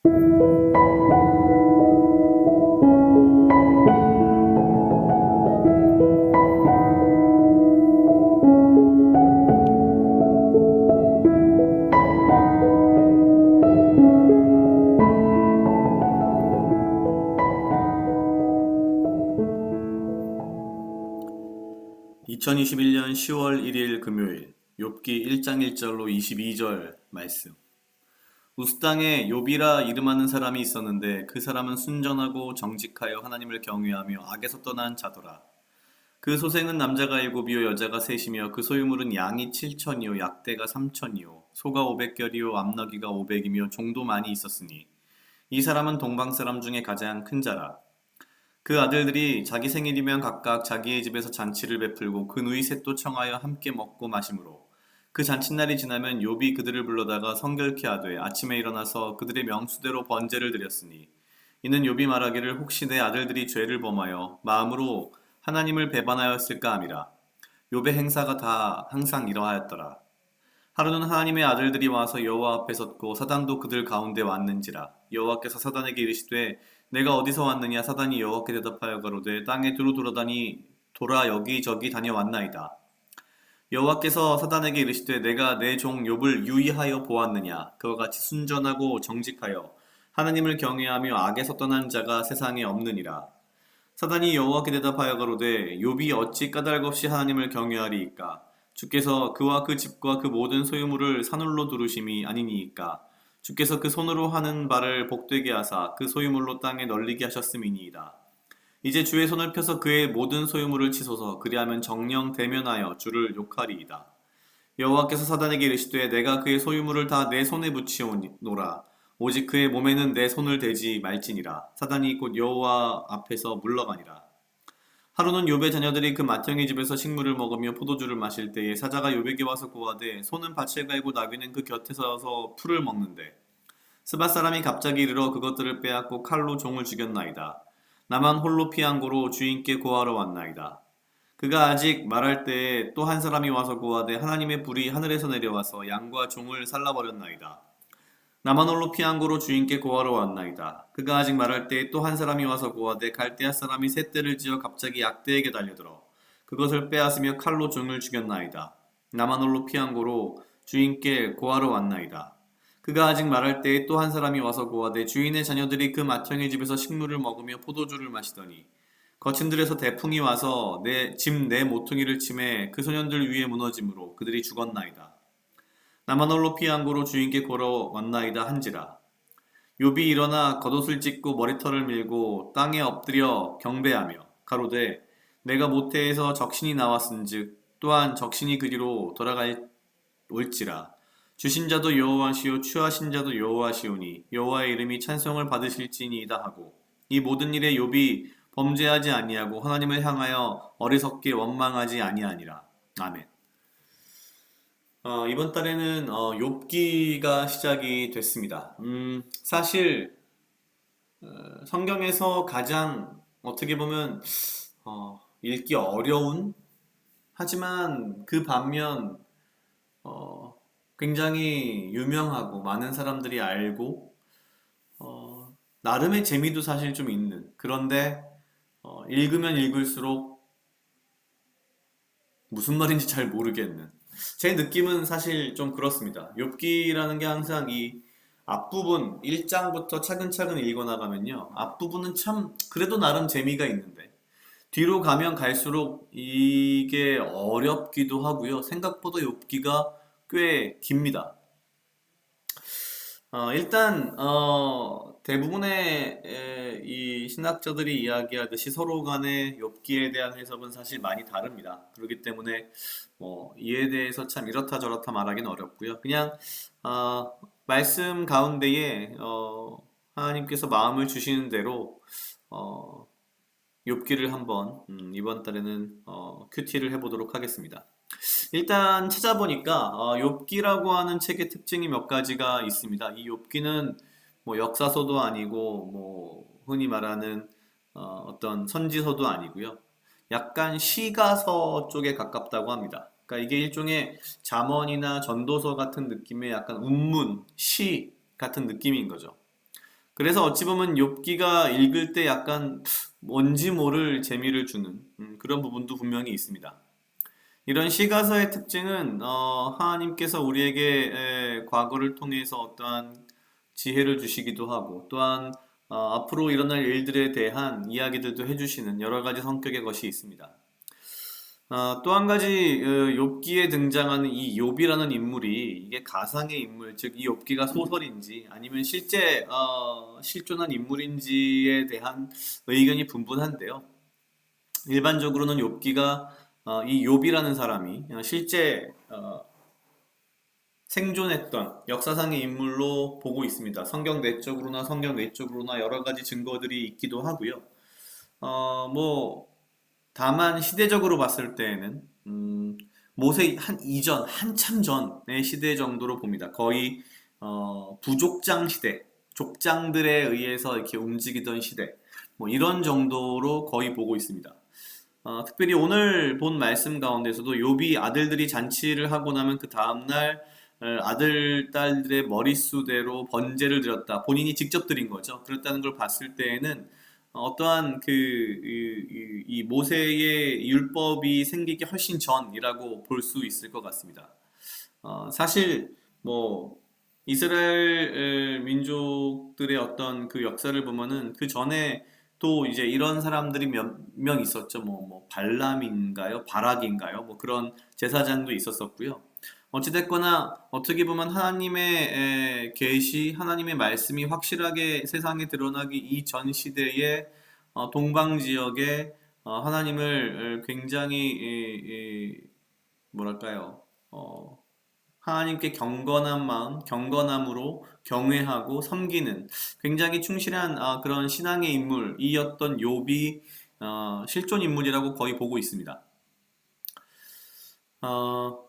2021년 10월 1일 금요일 욥기 1장 1절로 22절 말씀. 우스 땅에 욥이라 이름하는 사람이 있었는데 그 사람은 순전하고 정직하여 하나님을 경외하며 악에서 떠난 자더라. 그 소생은 남자가 7이요 여자가 3이며 그 소유물은 양이 7천이요 약대가 3천이요 소가 500결이요 암나귀가 500이며 종도 많이 있었으니 이 사람은 동방 사람 중에 가장 큰 자라. 그 아들들이 자기 생일이면 각각 자기의 집에서 잔치를 베풀고 그 누이 셋도 청하여 함께 먹고 마시므로 그 잔칫날이 지나면 욥이 그들을 불러다가 성결케 하되 아침에 일어나서 그들의 명수대로 번제를 드렸으니 이는 욥이 말하기를 혹시 내 아들들이 죄를 범하여 마음으로 하나님을 배반하였을까 함이라. 욥의 행사가 다 항상 이러하였더라. 하루는 하나님의 아들들이 와서 여호와 앞에 섰고 사단도 그들 가운데 왔는지라. 여호와께서 사단에게 이르시되 내가 어디서 왔느냐. 사단이 여호와께 대답하여 가로되 땅에 두루 돌아다니 돌아 여기저기 다녀왔나이다. 여호와께서 사단에게 이르시되 내가 내 종 욥을 유의하여 보았느냐. 그와 같이 순전하고 정직하여 하나님을 경외하며 악에서 떠난 자가 세상에 없느니라. 사단이 여호와께 대답하여 가로되 욥이 어찌 까닭없이 하나님을 경외하리이까. 주께서 그와 그 집과 그 모든 소유물을 산울로 두르심이 아니니이까. 주께서 그 손으로 하는 바를 복되게 하사 그 소유물로 땅에 널리게 하셨음이니이다. 이제 주의 손을 펴서 그의 모든 소유물을 치소서. 그리하면 정령 대면하여 주를 욕하리이다. 여호와께서 사단에게 이르시되 내가 그의 소유물을 다 내 손에 붙이오노라. 오직 그의 몸에는 내 손을 대지 말지니라. 사단이 곧 여호와 앞에서 물러가니라. 하루는 욥의 자녀들이 그 맏형의 집에서 식물을 먹으며 포도주를 마실 때에 사자가 욥에게 와서 고하되 소는 밭을 갈고 나귀는 그 곁에 서서 풀을 먹는데 스밧 사람이 갑자기 이르러 그것들을 빼앗고 칼로 종을 죽였나이다. 나만 홀로 피한 고로 주인께 고하러 왔나이다. 그가 아직 말할 때에 또 한 사람이 와서 고하되 하나님의 불이 하늘에서 내려와서 양과 종을 살라버렸나이다. 나만 홀로 피한 고로 주인께 고하러 왔나이다. 그가 아직 말할 때에 또 한 사람이 와서 고하되 갈대아 사람이 셋대를 지어 갑자기 약대에게 달려들어 그것을 빼앗으며 칼로 종을 죽였나이다. 나만 홀로 피한 고로 주인께 고하러 왔나이다. 그가 아직 말할 때에 또 한 사람이 와서 고하되 주인의 자녀들이 그 맏형의 집에서 식물을 먹으며 포도주를 마시더니 거친 들에서 대풍이 와서 내 모퉁이를 치매 그 소년들 위에 무너짐으로 그들이 죽었나이다. 나만 홀로 피한 고로 주인께 걸어왔나이다 한지라. 욥이 일어나 겉옷을 찢고 머리털을 밀고 땅에 엎드려 경배하며 가로되 내가 모태에서 적신이 나왔은즉 또한 적신이 그리로 돌아올지라. 주신 자도 여호와시오 취하신 자도 여호와시오니 여호와의 이름이 찬송을 받으실지니이다 하고 이 모든 일에 욥이 범죄하지 아니하고 하나님을 향하여 어리석게 원망하지 아니하니라. 아멘. 이번 달에는 욥기가 시작이 됐습니다. 사실 성경에서 가장 어떻게 보면 읽기 어려운 하지만 그 반면 굉장히 유명하고 많은 사람들이 알고 나름의 재미도 사실 좀 있는 그런데 읽으면 읽을수록 무슨 말인지 잘 모르겠는 제 느낌은 사실 좀 그렇습니다. 욥기라는 게 항상 이 앞부분 1장부터 차근차근 읽어나가면요. 앞부분은 참 그래도 나름 재미가 있는데 뒤로 가면 갈수록 이게 어렵기도 하고요. 생각보다 욥기가 꽤 깁니다. 일단 대부분의 이 신학자들이 이야기하듯이 서로 간의 욥기에 대한 해석은 사실 많이 다릅니다. 그렇기 때문에 뭐 이에 대해서 참 이렇다 저렇다 말하기는 어렵고요. 그냥 말씀 가운데에 하나님께서 마음을 주시는 대로 욥기를 한번 이번 달에는 큐티를 해보도록 하겠습니다. 일단 찾아보니까 욥기라고 하는 책의 특징이 몇 가지가 있습니다. 이 욥기는 뭐 역사서도 아니고 뭐 흔히 말하는 어떤 선지서도 아니고요. 약간 시가서 쪽에 가깝다고 합니다. 그러니까 이게 일종의 잠언이나 전도서 같은 느낌의 약간 운문, 시 같은 느낌인 거죠. 그래서 어찌 보면 욥기가 읽을 때 약간 뭔지 모를 재미를 주는 그런 부분도 분명히 있습니다. 이런 시가서의 특징은 하나님께서 우리에게 과거를 통해서 어떠한 지혜를 주시기도 하고 또한 앞으로 일어날 일들에 대한 이야기들도 해주시는 여러 가지 성격의 것이 있습니다. 또 한 가지 욥기에 등장하는 이 욥이라는 인물이 이게 가상의 인물, 즉 이 욥기가 소설인지 아니면 실제 실존한 인물인지에 대한 의견이 분분한데요. 일반적으로는 욥기가 이 욥이라는 사람이 실제 생존했던 역사상의 인물로 보고 있습니다. 성경 내적으로나 성경 외적으로나 여러 가지 증거들이 있기도 하고요. 뭐 다만 시대적으로 봤을 때에는 모세 한 이전 한참 전의 시대 정도로 봅니다. 거의 부족장 시대, 족장들에 의해서 이렇게 움직이던 시대, 뭐 이런 정도로 거의 보고 있습니다. 특별히 오늘 본 말씀 가운데서도 욥이 아들들이 잔치를 하고 나면 그 다음날 아들, 딸들의 머릿수대로 번제를 드렸다. 본인이 직접 드린 거죠. 그랬다는 걸 봤을 때에는 어떠한 이 모세의 율법이 생기기 훨씬 전이라고 볼 수 있을 것 같습니다. 사실 뭐 이스라엘 민족들의 어떤 그 역사를 보면은 그 전에 또 이제 이런 사람들이 몇 명 있었죠. 뭐 발람인가요? 바락인가요? 뭐 그런 제사장도 있었었고요. 어찌됐거나 어떻게 보면 하나님의 계시, 하나님의 말씀이 확실하게 세상에 드러나기 이전 시대에 동방 지역에 하나님을 굉장히 뭐랄까요? 하나님께 경건한 마음, 경건함으로 경외하고 섬기는 굉장히 충실한 그런 신앙의 인물이었던 욥이 실존 인물이라고 거의 보고 있습니다. 어,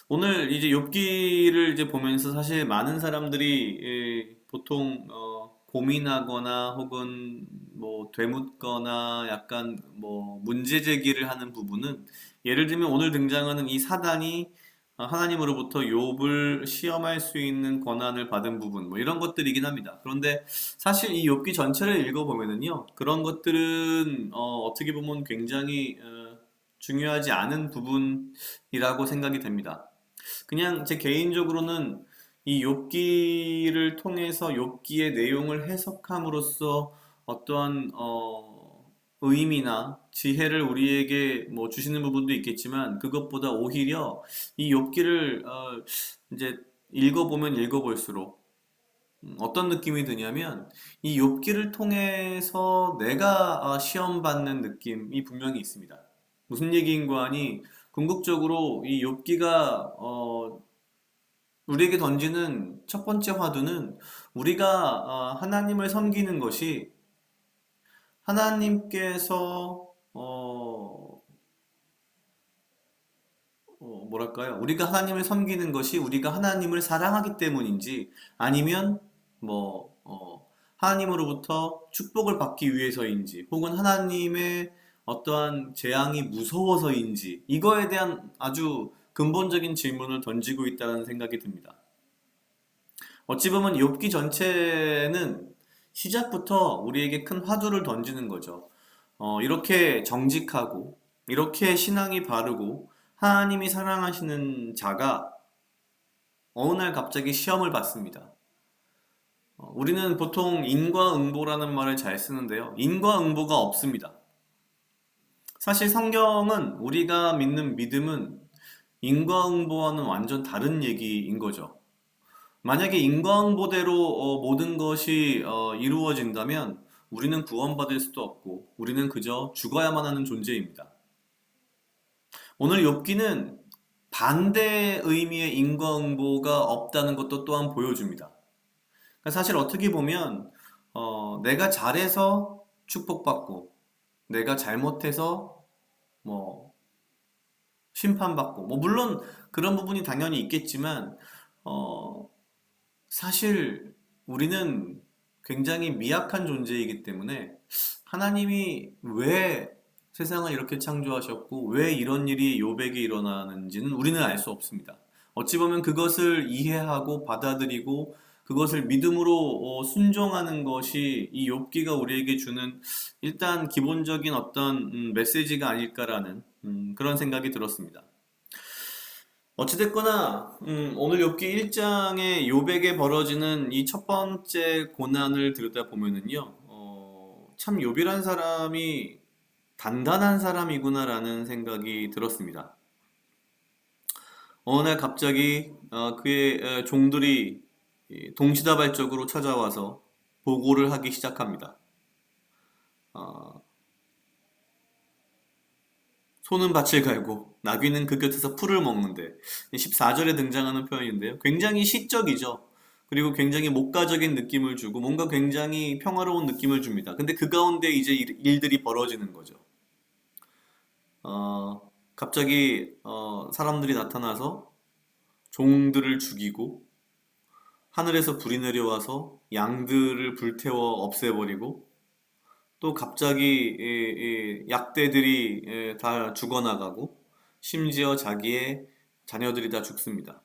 오늘 이제 욥기를 이제 보면서 사실 많은 사람들이 보통 고민하거나 혹은 뭐 되묻거나 약간 뭐 문제 제기를 하는 부분은 예를 들면 오늘 등장하는 이 사단이 하나님으로부터 욥을 시험할 수 있는 권한을 받은 부분 뭐 이런 것들이긴 합니다. 그런데 사실 이 욥기 전체를 읽어보면은요 그런 것들은 어떻게 보면 굉장히 중요하지 않은 부분이라고 생각이 됩니다. 그냥 제 개인적으로는 이 욥기를 통해서 욥기의 내용을 해석함으로써 어떠한 의미나 지혜를 우리에게 뭐 주시는 부분도 있겠지만 그것보다 오히려 이 욥기를 이제 읽어보면 읽어볼수록 어떤 느낌이 드냐면 이 욥기를 통해서 내가 시험 받는 느낌이 분명히 있습니다. 무슨 얘기인가 하니 궁극적으로 이 욥기가 우리에게 던지는 첫 번째 화두는 우리가 하나님을 섬기는 것이 하나님께서 뭐랄까요? 우리가 하나님을 섬기는 것이 우리가 하나님을 사랑하기 때문인지 아니면 뭐 하나님으로부터 축복을 받기 위해서인지 혹은 하나님의 어떠한 재앙이 무서워서인지 이거에 대한 아주 근본적인 질문을 던지고 있다는 생각이 듭니다. 어찌 보면 욥기 전체는 시작부터 우리에게 큰 화두를 던지는 거죠. 이렇게 정직하고 이렇게 신앙이 바르고 하나님이 사랑하시는 자가 어느 날 갑자기 시험을 받습니다. 우리는 보통 인과응보라는 말을 잘 쓰는데요. 인과응보가 없습니다. 사실 성경은 우리가 믿는 믿음은 인과응보와는 완전 다른 얘기인 거죠. 만약에 인과응보대로 모든 것이 이루어진다면 우리는 구원받을 수도 없고 우리는 그저 죽어야만 하는 존재입니다. 오늘 욥기는 반대 의미의 인과응보가 없다는 것도 또한 보여줍니다. 그러니까 사실 어떻게 보면 내가 잘해서 축복받고 내가 잘못해서 뭐 심판받고 뭐 물론 그런 부분이 당연히 있겠지만 어, 사실 우리는 굉장히 미약한 존재이기 때문에 하나님이 왜 세상을 이렇게 창조하셨고 왜 이런 일이 욥에게 일어나는지는 우리는 알 수 없습니다. 어찌 보면 그것을 이해하고 받아들이고 그것을 믿음으로 순종하는 것이 이 욥기가 우리에게 주는 일단 기본적인 어떤 메시지가 아닐까라는 그런 생각이 들었습니다. 어찌됐거나 오늘 욥기 1장의 욥에게 벌어지는 이 첫 번째 고난을 들여다보면은요, 참 욥이란 사람이 단단한 사람이구나라는 생각이 들었습니다. 어느 날 갑자기 그의 종들이 동시다발적으로 찾아와서 보고를 하기 시작합니다. 어, 소는 밭을 갈고 나귀는 그 곁에서 풀을 먹는데 14절에 등장하는 표현인데요. 굉장히 시적이죠. 그리고 굉장히 목가적인 느낌을 주고 뭔가 굉장히 평화로운 느낌을 줍니다. 근데 그 가운데 이제 일들이 벌어지는 거죠. 갑자기 사람들이 나타나서 종들을 죽이고 하늘에서 불이 내려와서 양들을 불태워 없애버리고 또 갑자기 약대들이 다 죽어나가고 심지어 자기의 자녀들이 다 죽습니다.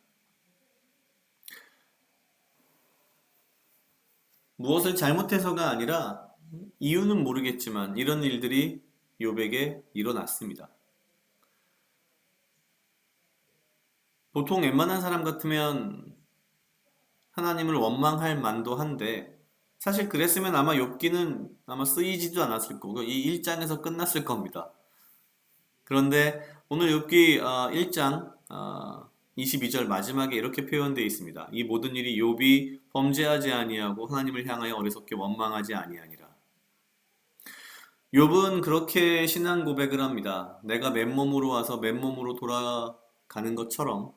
무엇을 잘못해서가 아니라 이유는 모르겠지만 이런 일들이 욥에게 일어났습니다. 보통 웬만한 사람 같으면 하나님을 원망할 만도 한데 사실 그랬으면 아마 욥기는 아마 쓰이지도 않았을 거고 이 1장에서 끝났을 겁니다. 그런데 오늘 욥기 1장 22절 마지막에 이렇게 표현되어 있습니다. 이 모든 일이 욥이 범죄하지 아니하고 하나님을 향하여 어리석게 원망하지 아니하니라. 욥은 그렇게 신앙 고백을 합니다. 내가 맨몸으로 와서 맨몸으로 돌아가는 것처럼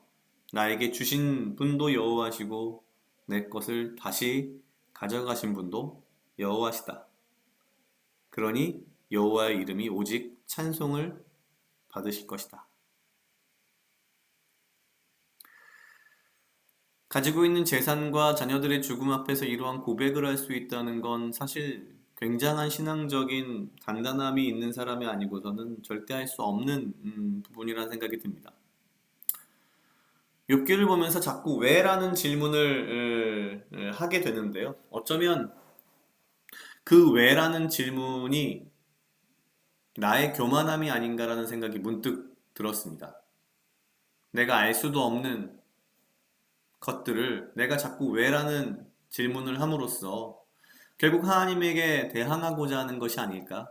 나에게 주신 분도 여호와시고 내 것을 다시 가져가신 분도 여호와시다. 그러니 여호와의 이름이 오직 찬송을 받으실 것이다. 가지고 있는 재산과 자녀들의 죽음 앞에서 이러한 고백을 할 수 있다는 건 사실 굉장한 신앙적인 단단함이 있는 사람이 아니고서는 절대 할 수 없는 부분이라는 생각이 듭니다. 욥기를 보면서 자꾸 왜라는 질문을 하게 되는데요. 어쩌면 그 왜라는 질문이 나의 교만함이 아닌가라는 생각이 문득 들었습니다. 내가 알 수도 없는 것들을 내가 자꾸 왜라는 질문을 함으로써 결국 하나님에게 대항하고자 하는 것이 아닐까?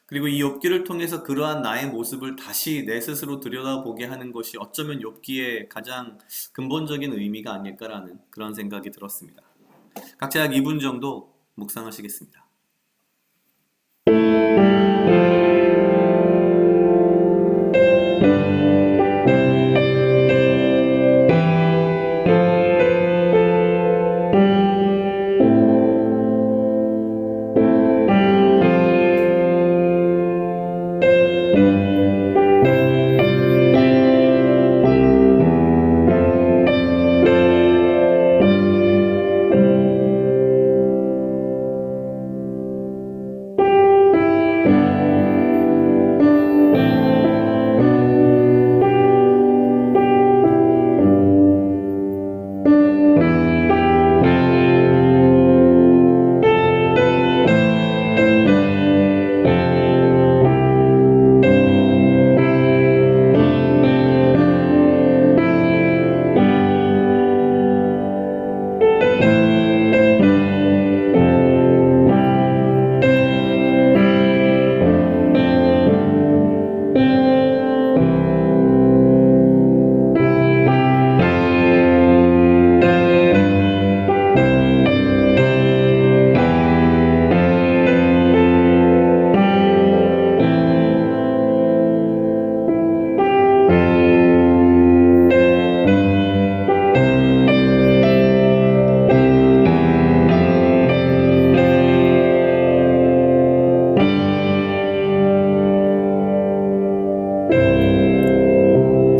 그리고 이 욥기를 통해서 그러한 나의 모습을 다시 내 스스로 들여다보게 하는 것이 어쩌면 욥기의 가장 근본적인 의미가 아닐까라는 그런 생각이 들었습니다. 각자 약 2분 정도 묵상하시겠습니다.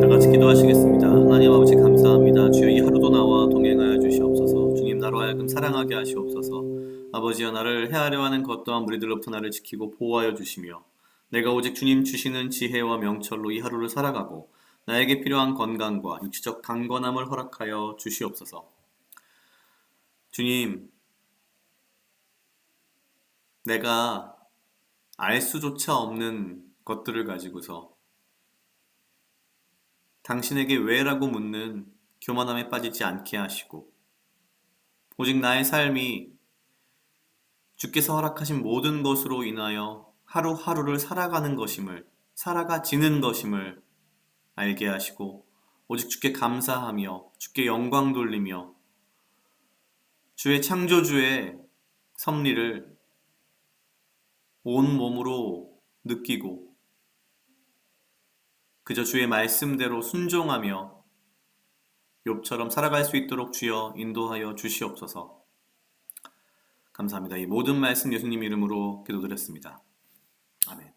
다 같이 기도하시겠습니다. 하나님 아버지 감사합니다. 주여 이 하루도 나와 동행하여 주시옵소서. 주님 나로 하여금 사랑하게 하시옵소서. 아버지여 나를 헤아려 하는 것 또한 무리들로부터 나를 지키고 보호하여 주시며 내가 오직 주님 주시는 지혜와 명철로 이 하루를 살아가고 나에게 필요한 건강과 육체적 강건함을 허락하여 주시옵소서. 주님, 내가 알 수조차 없는 것들을 가지고서 당신에게 왜라고 묻는 교만함에 빠지지 않게 하시고 오직 나의 삶이 주께서 허락하신 모든 것으로 인하여 하루하루를 살아가는 것임을, 살아가지는 것임을 알게 하시고 오직 주께 감사하며 주께 영광 돌리며 주의 창조주의 섭리를 온 몸으로 느끼고 그저 주의 말씀대로 순종하며 욥처럼 살아갈 수 있도록 주여 인도하여 주시옵소서. 감사합니다. 이 모든 말씀 예수님 이름으로 기도드렸습니다. 아멘.